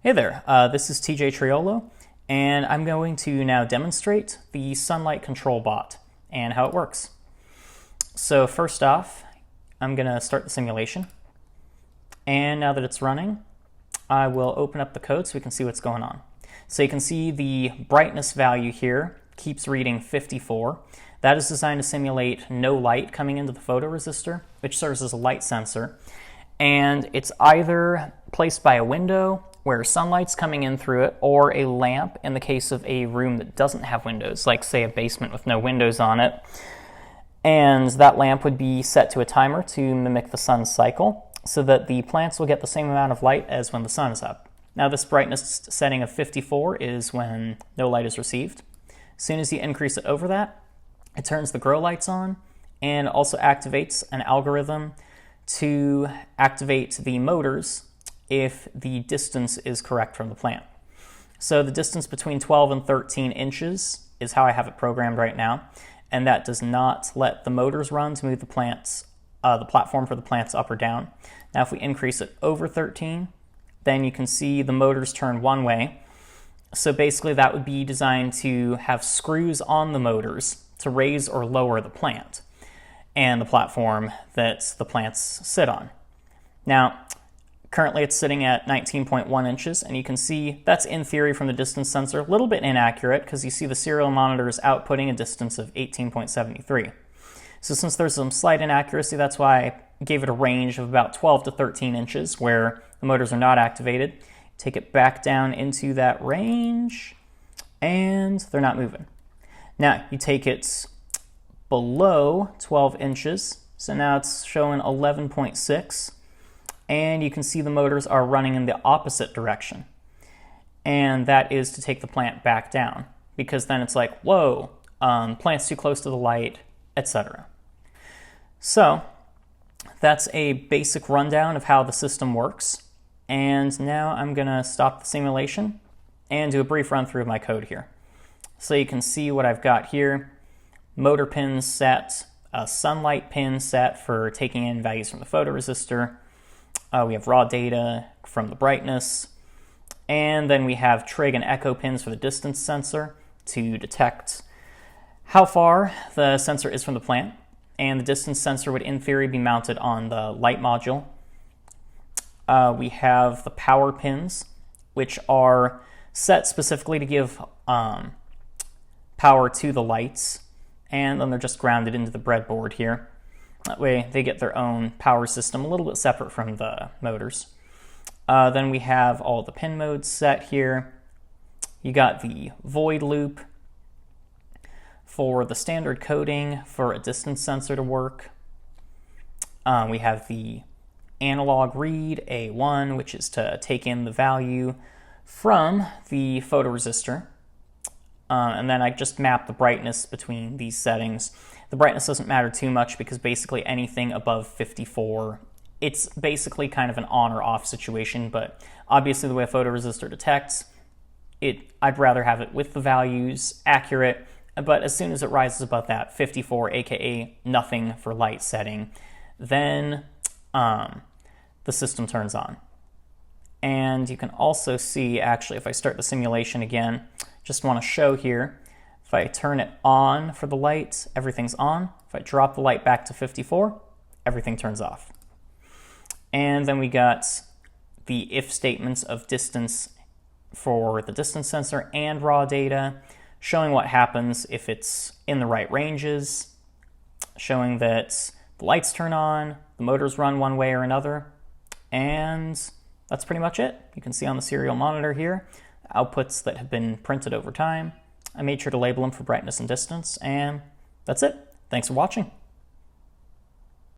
Hey there, this is TJ Triolo, and I'm going to now demonstrate the sunlight control bot and how it works. So first off, I'm going to start the simulation, and now that it's running, I will open up the code so we can see what's going on. So you can see the brightness value here keeps reading 54. That is designed to simulate no light coming into the photoresistor, which serves as a light sensor, and it's either placed by a window where sunlight's coming in through it, or a lamp in the case of a room that doesn't have windows, like say a basement with no windows on it. And that lamp would be set to a timer to mimic the sun's cycle so that the plants will get the same amount of light as when the sun is up. Now this brightness setting of 54 is when no light is received. As soon as you increase it over that, it turns the grow lights on and also activates an algorithm to activate the motors if the distance is correct from the plant. So the distance between 12 and 13 inches is how I have it programmed right now, and that does not let the motors run to move the platform for the plants up or down. Now if we increase it over 13, then you can see the motors turn one way. So basically that would be designed to have screws on the motors to raise or lower the plant and the platform that the plants sit on. Now, currently it's sitting at 19.1 inches, and you can see that's in theory from the distance sensor. A little bit inaccurate because you see the serial monitor is outputting a distance of 18.73. So since there's some slight inaccuracy, that's why I gave it a range of about 12 to 13 inches where the motors are not activated. Take it back down into that range, and they're not moving. Now you take it below 12 inches, so now it's showing 11.6. And you can see the motors are running in the opposite direction. And that is to take the plant back down, because then it's like, whoa, plant's too close to the light, etc. So that's a basic rundown of how the system works. And now I'm going to stop the simulation and do a brief run through of my code here. So you can see what I've got here. Motor pins set, a sunlight pin set for taking in values from the photoresistor. We have raw data from the brightness, and then we have trig and echo pins for the distance sensor to detect how far the sensor is from the plant, and the distance sensor would in theory be mounted on the light module. We have the power pins, which are set specifically to give power to the lights, and then they're just grounded into the breadboard here. That way they get their own power system a little bit separate from the motors. Then we have all the pin modes set here. You got the void loop for the standard coding for a distance sensor to work. We have the analog read, A1, which is to take in the value from the photoresistor. And then I just map the brightness between these settings. The brightness doesn't matter too much because basically anything above 54, it's basically kind of an on or off situation, but obviously the way a photoresistor detects, I'd rather have it with the values accurate, but as soon as it rises above that 54, aka nothing for light setting, then the system turns on. And you can also see, actually, if I start the simulation again, just want to show here, if I turn it on for the light, everything's on. If I drop the light back to 54, everything turns off. And then we got the if statements of distance for the distance sensor and raw data, showing what happens if it's in the right ranges, showing that the lights turn on, the motors run one way or another, and that's pretty much it. You can see on the serial monitor here, outputs that have been printed over time. I made sure to label them for brightness and distance, and that's it. Thanks for watching.